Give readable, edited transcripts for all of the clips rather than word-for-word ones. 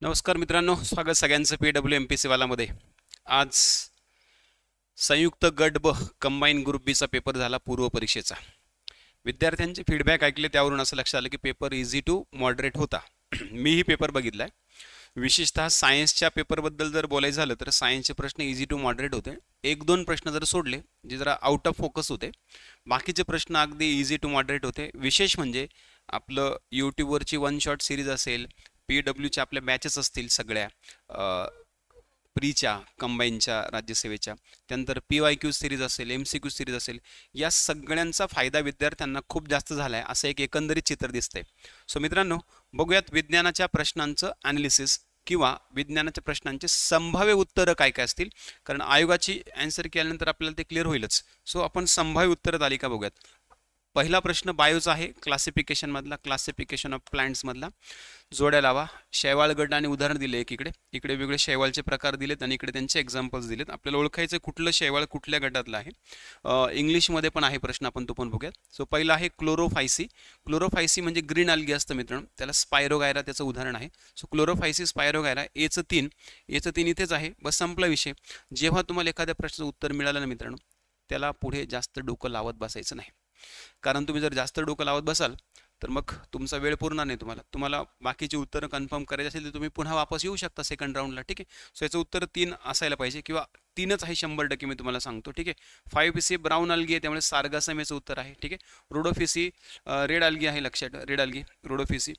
नमस्कार मित्रांनो, स्वागत सगळ्यांचं PWMPC वालामध्ये। आज संयुक्त गट ब कंबाईन ग्रुप बीचा पेपर झाला पूर्व परीक्षेचा। विद्यार्थ्यांचे फीडबॅक ऐकले त्यावरून असं लक्षात आलं की पेपर इझी टू मॉडरेट होता। मीही पेपर बघितलाय। विशेषतः सायन्सच्या पेपरबद्दल जर बोलायचं झालं तर सायन्सचे प्रश्न इझी टू मॉडरेट होते। एक दोन प्रश्न जर सोडले जे जरा आउट ऑफ फोकस होते, बाकीचे प्रश्न अगदी इझी टू मॉडरेट होते। विशेष म्हणजे आपलं यूट्यूबवरची वन शॉट सिरीज असेल, PWच्या आपल्या बॅचेस असतील सगळ्या प्रीच्या कंबाईनच्या राज्यसेवेच्या, त्यानंतर PYQ सिरीज असेल, MCQ सिरीज असेल, या सगळ्यांचा फायदा विद्यार्थ्यांना खूप जास्त झाला आहे असं एक एकंदरीत चित्र दिसतंय। सो मित्रांनो, बघूयात विज्ञानाच्या प्रश्नांचं ॲनालिसिस किंवा विज्ञानाच्या प्रश्नांचे संभाव्य उत्तरं काय काय असतील, कारण आयोगाची आन्सर केल्यानंतर आपल्याला ते क्लिअर होईलच। सो आपण संभाव्य उत्तरं तालिका बघूयात। पहिला प्रश्न बायोचा आहे, क्लासिफिकेशन मधला, क्लासिफिकेशन ऑफ प्लांट्स मधला। जोड्या लावा। शैवाल गट आणि उदाहरण दिले इकडे इकडे वेगळे शैवालचे प्रकार दिलेत आणि इकडे त्यांचे एक्झाम्पल्स दिलेत। आपल्याला ओळखायचं कुठलं शैवाल कुठल्या गटातलं आहे। इंग्लिशमध्ये पण आहे प्रश्न, आपण तो पण बघूयात। सो पहिला आहे क्लोरोफायसी। क्लोरोफायसी म्हणजे ग्रीन अल्गी असतं मित्रांनो, त्याला स्पायरोगायरा त्याचं उदाहरण आहे। सो क्लोरोफायसी स्पायरोगायरा, एचं तीन इथेच आहे, बस संपला विषय। जेव्हा तुम्हाला एखाद्या प्रश्नाचं उत्तर मिळालं ना मित्रांनो, त्याला पुढे जास्त डोकं लावत बसायचं नाही, कारण तुम्ही जर जास्त डोकं लावत बसाल तर मग तुमचा वेळ पुरणार नाही। तुम्हाला बाकीची उत्तरं कन्फर्म करायची असेल तर तुम्ही पुन्हा वापस येऊ शकता सेकंड राऊंडला, ठीक आहे। सो याचं उत्तर 3 असायला पाहिजे किंवा 3च आहे 100%, मी तुम्हाला सांगतो, ठीक आहे। 5PC ब्राऊन अल्गी आहे, त्यामुळे सार्गासमेचं उत्तर आहे, ठीक आहे। रोडोफिसी रेड अल्गी आहे, लक्षात रेड अल्गी रोडोफिसी,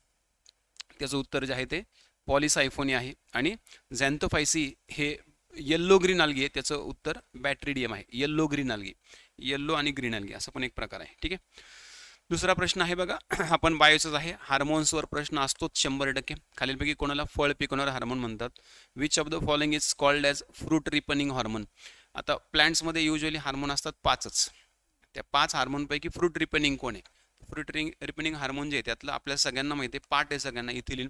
त्याचं उत्तर जे आहे ते पॉलिसायफोनी आहे। आणि झॅन्थोफायसी हे येल्लो ग्रीन अल्गी आहे, त्याचं उत्तर बॅट्रिडियम आहे। येल्लो ग्रीन अल्गी, येल्लो आणि ग्रीन अल्गी असं पण एक प्रकार आहे, ठीक आहे। दुसरा प्रश्न आहे बघा, आपण बायोचाच आहे। हार्मोन्सवर प्रश्न असतोच 100%। खालीलपैकी कोणाला फळ पिकवणारा हार्मोन म्हणतात? Which of the following is called as fruit ripening hormone? आता प्लांट्समध्ये युजली हार्मोन असतात 5च, त्या 5 हार्मोनपैकी फ्रूट रिपनिंग कोण आहे? फ्रूट रिपनिंग हार्मोन जे आहे त्यातलं आपल्या सगळ्यांना माहिती आहे, पार्ट आहे सगळ्यांना, इथिलीन।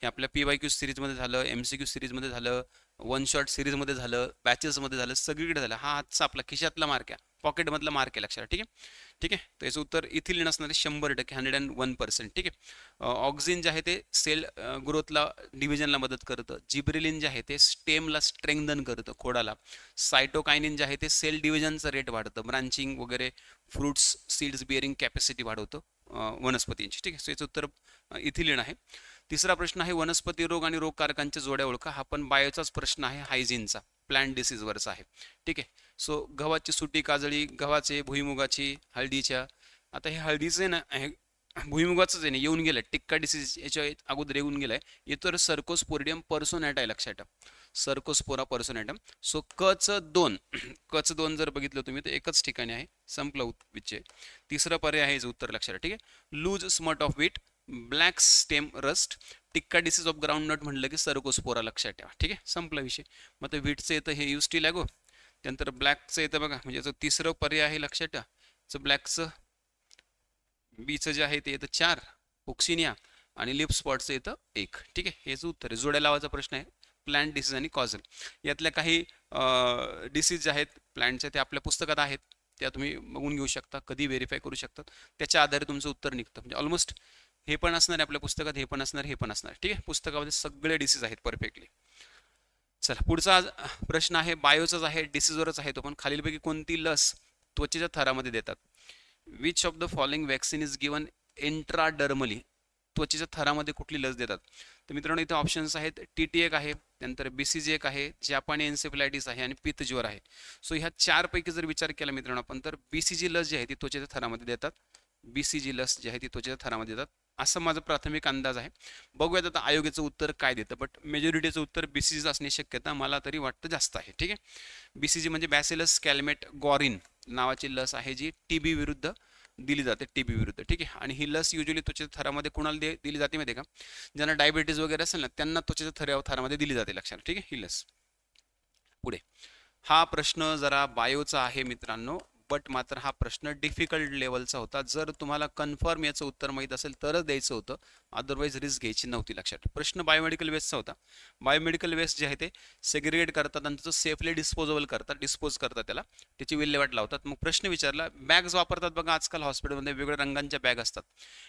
हे आपल्या PYQ सिरीजमध्ये झालं, MCQ सिरीजमध्ये झालं, वन शॉट सिरीजमध्ये झालं, बॅचेसमध्ये झालं, सगळीकडे झालं। हा आजचा आपला खिशातला मार्क आहे, पॉकेटमधला मार्क आहे, लक्षात, ठीक आहे, ठीक आहे। तर याचं उत्तर इथिलीन असणार आहे 100%, 101%, ठीक आहे। ऑक्सिन जे आहे ते सेल ग्रोथला, डिव्हिजनला मदत करतं। जिब्रेलिन जे आहे ते स्टेमला स्ट्रेंथन करतं, खोडाला। सायटोकायनिन जे आहे ते सेल डिव्हिजनचं रेट वाढतं, ब्रांचिंग वगैरे, फ्रूट्स सीड्स बिअरिंग कॅपॅसिटी वाढवतं वनस्पतींची, ठीक आहे। सो याचं उत्तर इथिलीन आहे। तिसरा प्रश्न आहे वनस्पती रोग आणि रोगकारकांच्या जोड्या ओळखा। हा पण बायोचाच प्रश्न आहे, हायजीनचा, प्लांट डिसीजवरचा आहे, ठीक आहे। सो गव्हाची सुटी काजळी, गव्हाचे, भुईमुगाची, हळदीच्या। आता हे हळदीचे ना, भुईमुगाचंच आहे ना, येऊन गेलं टिक्का डिसीज, याच्या अगोदर येऊन गेलाय, येतो सर्कोस्पोरिडियम पर्सोनॅटा आहे, लक्षात ठेवा, सर्कोस्पोरा पर्सोनॅटम। सो कचं 2 जर बघितलं तुम्ही तर एकच ठिकाणी आहे, संपलं विषय। तिसरा पर्याय आहे उत्तर, लक्षात, ठीक आहे। Loose smut of wheat, black stem rust, tikka disease of groundnut म्हणलं की सर्कोस्पोरा, लक्षात ठेवा, ठीक आहे, संपला विषय। मग ते वीटचं येतं हे युस्टिलॅगो, त्यानंतर ब्लॅकचं येतं बघा, म्हणजे याचं तिसरं पर्याय आहे, लक्षात ठेवा। ब्लॅकचं बीचं जे आहे ते येतं 4, ओक्सिनिया, आणि लिप स्पॉटचं येतं 1, ठीक आहे। हेच उत्तर आहे। जोड्या लावाचा प्रश्न आहे, प्लांट डिसीज आणि कॉझल। यातल्या काही डिसीज जे आहेत प्लांटचे ते आपल्या पुस्तकात आहेत, त्या तुम्ही बघून घेऊ शकता, कधी व्हेरीफाय करू शकतात, त्याच्या आधारे तुमचं उत्तर निघतं। म्हणजे ऑलमोस्ट हे पण असणार आहे आपल्या पुस्तकात, हे पण असणार, हे पण असणार, ठीक आहे। पुस्तकामध्ये सगळे डिसीज आहेत परफेक्टली। चला, पुढचा प्रश्न आहे बायोचाच आहे, डिसीजवरच आहे तो पण। खालीलपैकी कोणती लस त्वचेच्या थरामध्ये देतात? Which of the following vaccine is given intradermally? त्वचेच्या थरामध्ये कुठली लस देतात? तर मित्रांनो, इथे ऑप्शन्स आहेत, TT एक आहे, त्यानंतर BCG एक आहे, जपानी एन्सेफलायटिस आहे, आणि पित्तज्वर आहे। सो ह्या 4 पैकी जर विचार केला मित्रांनो आपण, तर BCG लस जी आहे ती त्वचेच्या थरामध्ये देतात। BCG लस जी आहे ती त्वचेच्या थरामध्ये देतात, असं माझा प्राथमिक अंदाज आहे। बघूयात आता आयोगाचं उत्तर काय देतं, बट मेजॉरिटीचं उत्तर BCG असण्याची शक्यता मला तरी वाटतं जास्त आहे, ठीक आहे। BCG म्हणजे बॅसिलस कॅलमेट गॉरिन नावाची लस आहे, जी TB विरुद्ध दिली जाते, TB विरुद्ध, ठीक आहे। आणि ही लस युजली त्वचेच्या थरामध्ये कोणाला दिली जाते माहिती आहे का? ज्यांना डायबिटीज वगैरे असेल ना, त्यांना त्वचेच्या थरामध्ये दिली जाते, लक्षात, ठीक आहे, ही लस। पुढे हा प्रश्न जरा बायोचा आहे मित्रांनो, बट मात्र हा प्रश्न डिफिकल्ट लेवलचा होता. जर तुम्हाला कन्फर्म याचं उत्तर माहीत असेल तरच द्यायचं होतं, अदरवाईज रिस्क घ्यायची नव्हती. लक्षात. प्रश्न बायोमेडिकल वेस्टचा होता. बायोमेडिकल वेस्ट जे आहे ते सेग्रिगेट करतात आणि त्याचं सेफली डिस्पोज करतात, त्याला त्याची विल्हेवाट लावतात. मग प्रश्न विचारला, बॅग्स वापरतात बघा आजकाल हॉस्पिटलमध्ये, वेगवेगळ्या रंगांच्या बॅग असतात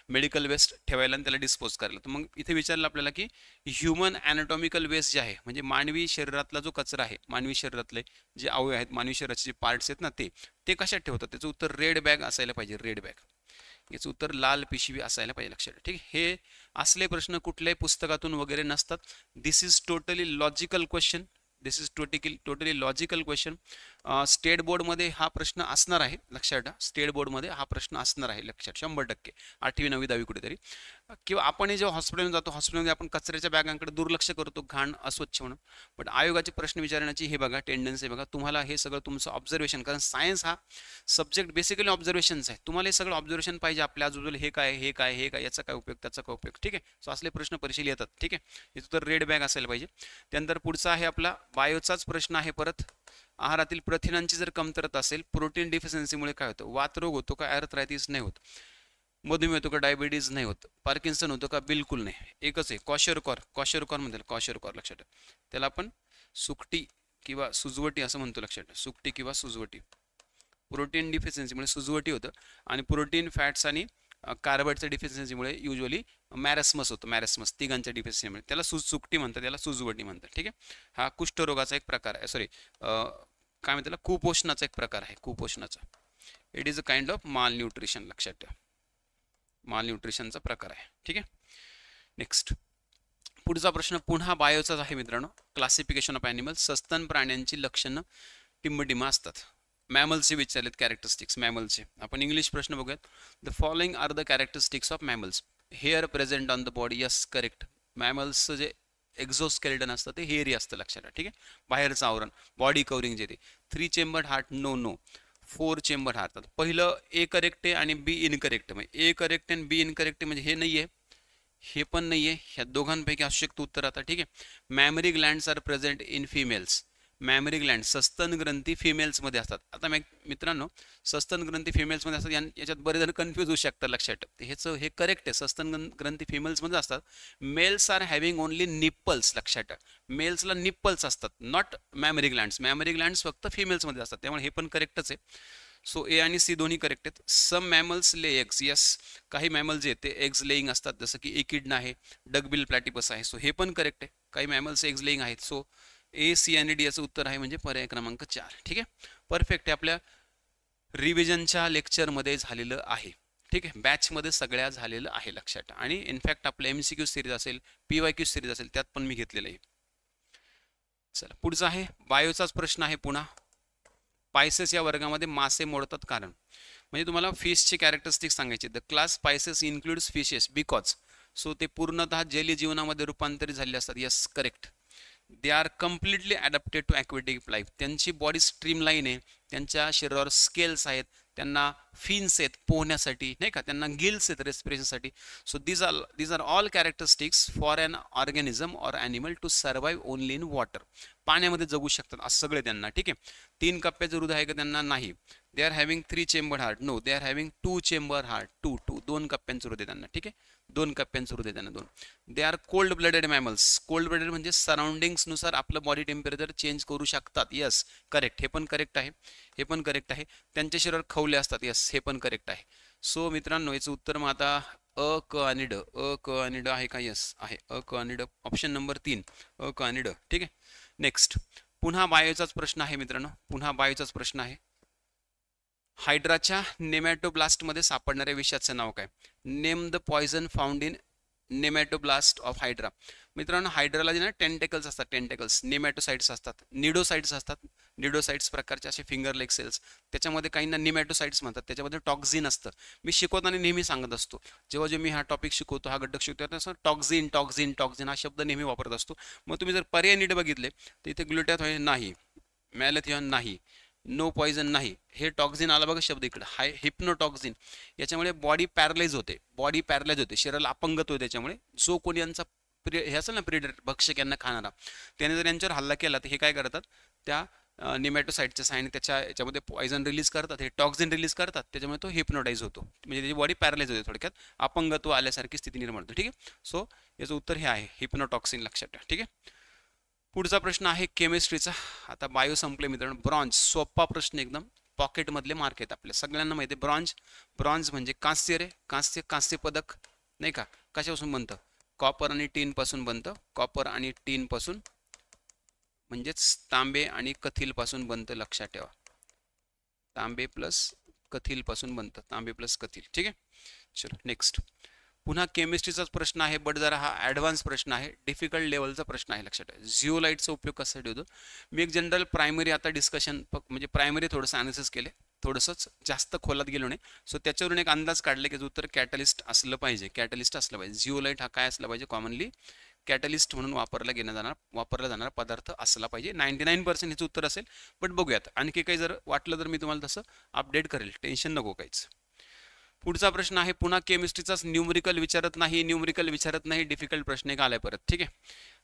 मेडिकल वेस्ट ठेवायला आणि त्याला डिस्पोज करायला. तर मग इथे विचारलं आपल्याला की ह्युमन ॲनाटॉमिकल वेस्ट जे आहे, म्हणजे मानवी शरीरातला जो कचरा आहे, मानवी शरीरातले जे अवयव आहेत, मानवी शरीराचे जे पार्ट्स आहेत ना, ते कशात ठेवतात. त्याचं उत्तर रेड बॅग असायला पाहिजे, रेड बॅग. याचं उत्तर लाल पिशवी असायला पाहिजे. लक्षात. ठीक. हे असले प्रश्न कुठल्याही पुस्तकातून वगैरे नसतात. This is totally logical question. Totally logical question. State बोर्डमध्ये हा प्रश्न असणार आहे. लक्षात ठेवा, स्टेट बोर्डमध्ये हा प्रश्न असणार आहे. लक्षात. 100%. 8वी 9वी 10वी कुठेतरी. किंवा आपण जेव्हा हॉस्पिटलमध्ये जातो, हॉस्पिटलमध्ये आपण कचऱ्याच्या बॅगांकडे दुर्लक्ष करतो, घाण अस्वच्छ म्हणून. पण आयोगाचे प्रश्न विचारण्याची हे बघा टेंडन्सी बघा. तुम्हाला हे सगळं तुमचं ऑब्झर्वेशन, कारण सायन्स हा सब्जेक्ट बेसिकली ऑब्झर्वेशनचा आहे. तुम्हाला हे सगळं ऑब्झर्वेशन पाहिजे. आपल्या आजूबाजूला हे काय, हे काय, हे काय, याचा काय उपयोग, त्याचा काय उपयोग. ठीक आहे. सो असले प्रश्न परीक्षेला येतात. ठीक आहे. याचं तर रेड बॅग असायला पाहिजे. त्यानंतर पुढचा आहे आपला बायोचाच प्रश्न आहे परत. आहारातील प्रथिनांची जर कमतरता असेल, प्रोटीन डिफिशियन्सीमुळे काय होतं. वातरोग होतो का, ॲर्थरायटिस नाही होत, मधुमेह होतो का, डायबिटीज नाही होत, पार्किन्सन होतो का, बिलकुल नाही. एकच आहे क्वॉशरकॉर म्हणतात. क्वॉशरकॉर. लक्षात. त्याला आपण सुकटी किंवा सुजवटी असं म्हणतो. लक्षात. सुकटी किंवा सुजवटी. प्रोटीन डिफिशियन्सीमुळे सुजवटी होतं आणि प्रोटीन, फॅट्स आणि कार्बोहायड्रेटच्या डिफिशियन्सीमुळे युजली मॅरेस्मस होतं. मॅरेस्मस तिघांच्या डिफिशियन्सीमुळे त्याला सुकटी म्हणतात, त्याला सुजवटी म्हणतात. ठीक आहे. हा कुष्ठरोगाचा एक प्रकार आहे. सॉरी, काय म्हणतात त्याला, कुपोषणाचा एक प्रकार आहे. कुपोषणाचा. It is a kind of malnutrition. लक्षात ठेवा, माल न्यूट्रिशनचा प्रकार आहे. ठीक आहे. नेक्स्ट पुढचा प्रश्न पुन्हा बायोचाच आहे मित्रांनो. Classification of animals. सस्तन प्राण्यांची लक्षणं टिंबटिंब असतात. मॅमल्सचे विचारलेत कॅरेक्टरिस्टिक्स. मॅमल्सचे आपण इंग्लिश प्रश्न बघूयात. The following are the characteristics of mammals. Hair present on the body. Yes, correct. मॅमल्सचं जे एक्झोस्केलेटन असतं ते हेअरी असतं. लक्षात. ठीक आहे. बाहेरचं आवरण, बॉडी कव्हरिंग जे ते. 3 chambered heart. No. 4 chamber heart. पहिलं ए करेक्ट आहे आणि बी इनकरेक्ट. म्हणजे ए करेक्ट आणि बी इनकरेक्ट म्हणजे हे नाही आहे, हे पण नाही आहे. ह्या दोघांपैकी असू शकतं उत्तर आता. ठीक आहे. Mammary glands are present in females. Mammary gland, सस्तन ग्रंथी फिमेल्समध्ये असतात. आता मित्रांनो, सस्तन ग्रंथी फिमेल्समध्ये असतात. याच्यात बरेच जण कन्फ्यूज होऊ शकतात. लक्षात. ह्याचं हे करेक्ट आहे. सस्तन ग्रंथी फिमेल्समध्ये असतात. Males are having only nipples. लक्षात. मेल्सला निप्पल्स असतात, not memory glands. Memory glands फक्त फिमेल्समध्ये असतात, त्यामुळे हे पण करेक्टच आहे. सो ए आणि सी दोन्ही करेक्ट आहेत. सम मॅमल्स ले एग्स. यस, काही मॅमल्स जे आहेत ते एग्स लेईंग असतात, जसं की एकिडना आहे, डगबिल प्लॅटिपस आहे. सो हे पण करेक्ट आहे. काही मॅमल्स एग्स लेईंग आहेत. सो ए, सी आणि डी याचं उत्तर आहे म्हणजे पर्याय क्रमांक 4. ठीक आहे. परफेक्ट आहे. आपल्या रिव्हिजनच्या लेक्चरमध्ये झालेलं आहे. ठीक आहे. बॅचमध्ये सगळ्या झालेलं आहे. लक्षात. आणि इनफॅक्ट आपलं MCQ सिरीज असेल, PYQ सिरीज असेल, त्यात पण मी घेतलेलं आहे. चला पुढचा आहे बायोचाच प्रश्न आहे पुन्हा. पायसेस या वर्गामध्ये मासे मोडतात कारण. म्हणजे तुम्हाला फिशचे कॅरेक्टरिस्टिक्स सांगायचे. The class Pisces includes fishes because. So ते पूर्णतः जलीय जीवनामध्ये रूपांतरित झाले असतात. Yes, correct. They are completely adapted to aquatic life. त्यांची बॉडी स्ट्रीमलाईन आहे, त्यांच्या शरीरावर स्केल्स आहेत, त्यांना फिन्स आहेत पोहण्यासाठी, नाही का, त्यांना गिल्स आहेत रेस्पिरेशनसाठी. So these are all characteristics for an organism or animal to survive only in water. पाण्यामध्ये जगू शकतात असं सगळे त्यांना. ठीक आहे. 3 कप्प्याचं हृदय आहे का त्यांना? नाही. They are having 3 chamber heart. No, they are having 2 chamber heart. 2 कप्प्यांचं हृदय त्यांना. ठीक आहे. 2 कप्प्यांचं हृदय त्यांना. 2. They are cold blooded mammals. Cold blooded म्हणजे सराउंडिंग्सनुसार आपलं बॉडी टेम्परेचर चेंज करू शकतात. Yes, correct. हे पण करेक्ट आहे. हे पण करेक्ट आहे. त्यांच्या शरीरावर खवले असतात. यस, हे पण करेक्ट आहे. सो मित्रांनो, याचं उत्तर मग आता अ, क आणि ड. अ, क आणि ड आहे का? यस आहे. अ, क आणि ड. ऑप्शन नंबर 3 अ, क आणि ड. ठीक आहे. नेक्स्ट पुन्हा बायोचाच प्रश्न आहे मित्रांनो. पुन्हा बायोचाच प्रश्न आहे. हायड्राच्या नेमॅटोब्लास्टमध्ये सापडणाऱ्या विषाचं नाव काय? Name the poison found in nematoblast of hydra. मित्रांनो, हायड्राला जे ना टेंटेकल्स असतात, टेंटेकल्स नेमॅटोसाइट्स असतात, निडोसाइट्स असतात. निडोसाइट्स प्रकारचे असे फिंगर लेग सेल्स, त्याच्यामध्ये काहींना निमॅटोसाइट्स म्हणतात. त्याच्यामध्ये टॉक्झिन असतं. मी शिकवताना नेहमी सांगत असतो, जेव्हा मी हा टॉपिक शिकवतो, हा घटक शिकतो, तसं टॉक्झिन टॉक्झिन टॉक्झिन हा शब्द नेहमी वापरत असतो. मग तुम्ही जर पर्याय नीट बघितले तर इथे ग्लुटॅथॉइन नाही, मॅलेथिऑन नाही, नो पॉयझन नाही. हे टॉक्झिन आला बघा शब्द इकडे, हाय हिप्नोटॉक्झिन. याच्यामुळे बॉडी पॅरलाइज होते, बॉडी पॅरलाइज होते, शरीराला अपंगत्व होते. त्याच्यामुळे जो कोणी यांचा हे असेल ना प्रिडेटर, भक्षक यांना खाणारा, त्याने जर यांच्यावर हल्ला केला तर हे काय करतात, त्या निमॅटोसाइट्स आणि त्याच्या याच्यामध्ये पॉयझन रिलीज करतात, हे टॉक्झिन रिलीज करतात, त्याच्यामुळे तो हिप्नोटाईज होतो, म्हणजे त्याची बॉडी पॅरालाइज होते, थोडक्यात अपंगत्व आल्यासारखी स्थिती निर्माण होते. ठीक आहे, सो याचं उत्तर हे आहे हिप्नोटॉक्सिन, लक्षात ठेवा. ठीक आहे, पुढचा प्रश्न आहे केमिस्ट्रीचा. आता बायो संपले मित्रांनो. ब्रॉन्झ, सोपा प्रश्न एकदम, पॉकेटमधले मार्क आहेत आपल्या सगळ्यांना माहिती आहे. ब्रॉन्झ म्हणजे कांस्य रे, कांस्य पदक नाही का, कशापासून बनतं, कॉपर आणि टीन पासून बनतं, कॉपर आणि टीन पासून म्हणजेच तांबे आणि कथील पासून बनतं, लक्षात ठेवा. तांबे प्लस कथील पासून बनतं, तांबे प्लस कथील. ठीक आहे, चलो नेक्स्ट. पुन्हा केमिस्ट्रीचाच प्रश्न आहे, बट जरा हा ॲडव्हान्स प्रश्न आहे, डिफिकल्ट लेवलचा प्रश्न आहे, लक्षात ठेवा. झिओलाइटचा उपयोग कशासाठी होतो. मी एक जनरल प्रायमरी आता डिस्कशन म्हणजे प्रायमरी थोडंसं ॲनालिसिस केले, थोडंसंच जास्त खोलात गेलो नाही. सो त्याच्यावरून एक अंदाज काढले की उत्तर कॅटलिस्ट असलं पाहिजे, कॅटलिस्ट असलं पाहिजे. झिओलाइट हा काय असला पाहिजे, कॉमनली कॅटलिस्ट म्हणून वापरला जाणारा पदार्थ असला पाहिजे. 99% हेच उत्तर असेल, बट बघूयात आणखी काही जर वाटलं तर मी तुम्हाला तसं अपडेट करेल, टेन्शन नको काहीच. पुढचा प्रश्न आहे पुन्हा केमिस्ट्रीचाच, न्यूमरिकल विचारत नाही, डिफिकल्ट प्रश्न एक आलाय परत. ठीक आहे,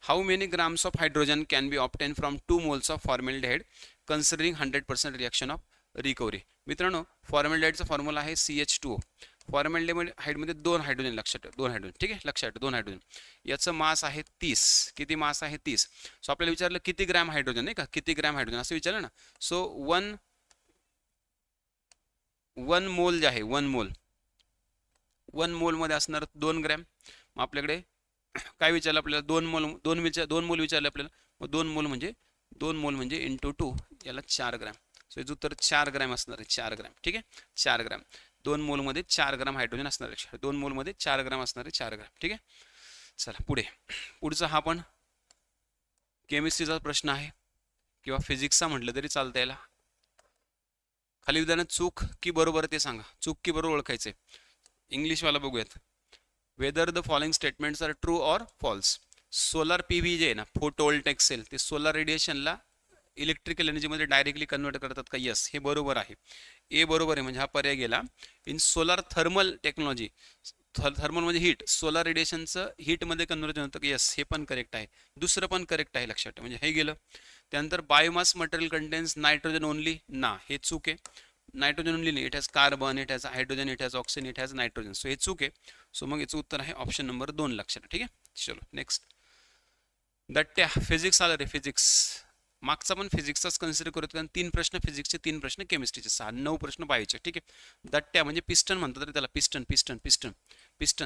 how many grams of hydrogen can be obtain from 2 moles of formaldehyde considering 100% reaction of recovery. मित्रांनो, फॉर्मल्डिहाइडचा फॉर्म्युला आहे CH2O. फॉर्मल्डिहाइडमध्ये 2 हायड्रोजन, लक्षात ठेवा, 2 हायड्रोजन. ठीक आहे, लक्षात ठेवा, 2 हायड्रोजन. याचं मास आहे 30. किती मास आहे, 30. सो आपल्याला विचारलं किती ग्रॅम हायड्रोजन, नाही का, किती ग्रॅम हायड्रोजन असं विचारलं ना. सो 1 मोल जे आहे, 1 मोलमध्ये असणार 2 ग्रॅम. मग आपल्याकडे काय विचारलं आपल्याला, 2 मोल विचारले आपल्याला. मग 2 मोल म्हणजे इंटू 2, याला 4 ग्रॅम. सो याचं उत्तर 4 ग्रॅम असणार आहे, 4 ग्रॅम. ठीक आहे, 4 ग्रॅम. 2 मोलमध्ये 4 ग्रॅम हायड्रोजन असणार आहे, 2 मोलमध्ये 4 ग्रॅम असणार आहे, 4 ग्रॅम. ठीक आहे, चला पुढे. पुढचा हा पण केमिस्ट्रीचा प्रश्न आहे किंवा फिजिक्सचा म्हटलं तरी चालतं याला. खाली विधानात चूक की बरोबर ते सांगा, चूक की बरोबर ओळखायचे. इंग्लिशवाला बघूयात. Whether the following statements are true or false. Solar PV जे आहे ना, फोटोवोल्टेक सेल, ते सोलार रेडिएशनला इलेक्ट्रिकल एनर्जीमध्ये डायरेक्टली कन्वर्ट करतात का, यस, हे बरोबर आहे. ए बरोबर आहे, म्हणजे हा पर्याय गेला. In solar thermal technology, thermal म्हणजे हीट, सोलार रेडिएशनचं हीटमध्ये कन्वर्जन होतं की, यस, हे पण करेक्ट आहे. दुसरं पण करेक्ट आहे, लक्षात ठेवा, म्हणजे हे गेलं. त्यानंतर biomass material contains nitrogen only, ना, हे चूक आहे. नायट्रोजन ओनली नाही, it has carbon, it has hydrogen, it has oxygen, it has nitrogen. So हे चूक आहे. सो मग याचं उत्तर आहे ऑप्शन नंबर 2, लक्षात. ठीक आहे, चलो नेक्स्ट. दट्ट्या, फिजिक्स आलं रे, फिजिक्स. मागचा पण फिजिक्सचाच कन्सिडर करत, कारण 3 प्रश्न फिजिक्सचे, 3 प्रश्न केमिस्ट्रीचे, 9 प्रश्न बायोचे. ठीक आहे, दट्ट्या म्हणजे पिस्टन म्हणतात रे त्याला, पिस्टन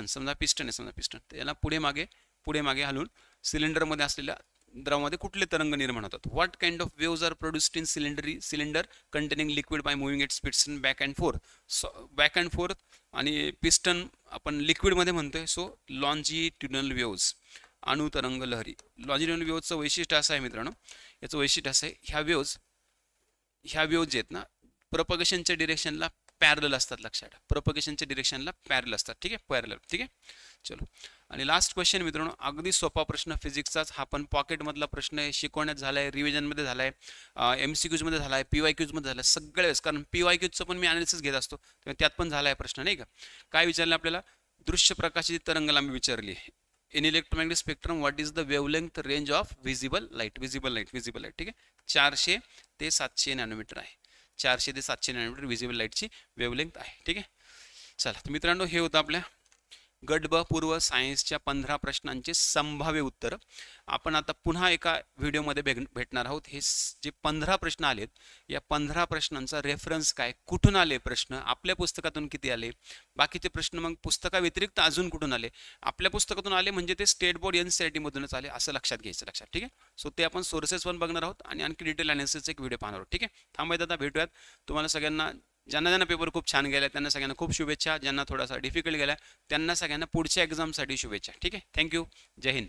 समजा, पिस्टन आहे, पिस्टन. त्याला पुढे मागे हलवून सिलेंडरमध्ये असलेल्या द्रवामध्ये कुठले तरंग निर्माण होतात. What kind of waves are produced in cylinder containing liquid by moving its piston back and forth. आणि पिस्टन आपण लिक्विडमध्ये म्हणतोय, सो लॉन्जिट्युडिनल वेव्स, अणुतरंग लहरी. लॉन्जिट्युडिनल वेव्सचं वैशिष्ट्य असं आहे मित्रांनो, याचं वैशिष्ट्य असं आहे, ह्या वेव्स जे आहेत ना, प्रोपगेशनच्या डिरेक्शनला पॅरल असतात, लक्षात ठेवा, प्रोपगेशनच्या डिरेक्शनला पॅरल असतात. ठीक आहे, पॅरल. ठीक आहे, चलो. आणि लास्ट क्वेश्चन मित्रांनो, अगदी सोपा प्रश्न फिजिक्सचाच, हा पण पॉकेटमधला प्रश्न आहे, शिकवण्यात झाला आहे, रिव्हिजनमध्ये झाला आहे, MCQमध्ये झाला आहे, PYQमध्ये झाला आहे, सगळ्या वेळेस. कारण PYQचं पण मी ॲनालिसिस घेत असतो, त्यात पण झाला आहे प्रश्न, नाही का. काय विचारलं आपल्याला, दृश्य प्रकाशाची तरंगलांबी विचारली. In electromagnetic spectrum what is the wavelength range of visible light. ठीक आहे, 400 ते 700 नॅनोमीटर आहे, 400 ते 700 नॅनोमीटर विजिबल लाईटची वेवलेंथ आहे. ठीक आहे, चला तर मित्रांनो, हे होतं आपल्या गट ब पूर्व सायन्सच्या 15 प्रश्नांचे संभाव्य उत्तर. आपण आता पुन्हा एका व्हिडिओमध्ये भेटणार आहोत. हे जे 15 प्रश्न आलेत, या 15 प्रश्नांचा रेफरन्स काय, कुठून आले प्रश्न, आपल्या पुस्तकातून किती आले, बाकीचे प्रश्न मग पुस्तकाव्यतिरिक्त अजून कुठून आले, आपल्या पुस्तकातून आले म्हणजे ते स्टेट बोर्ड NCERT मधूनच आले, असं लक्षात घ्यायचं, लक्षात. ठीक आहे, सो ते आपण सोर्सेस पण बघणार आहोत आणि आणखी डिटेल अनालिसिसचा एक व्हिडिओ पाहणार आहोत. ठीक आहे, थांबायचं, आता भेटूयात. तुम्हाला सगळ्यांना, ज्यांना पेपर खूप छान गेला त्यांना सगळ्यांना खूप शुभेच्छा, ज्यांना थोडासा डिफिकल्ट गेला त्यांना सगळ्यांना पुढच्या एक्झामसाठी शुभेच्छा. ठीक आहे, थँक्यू, जय हिंद.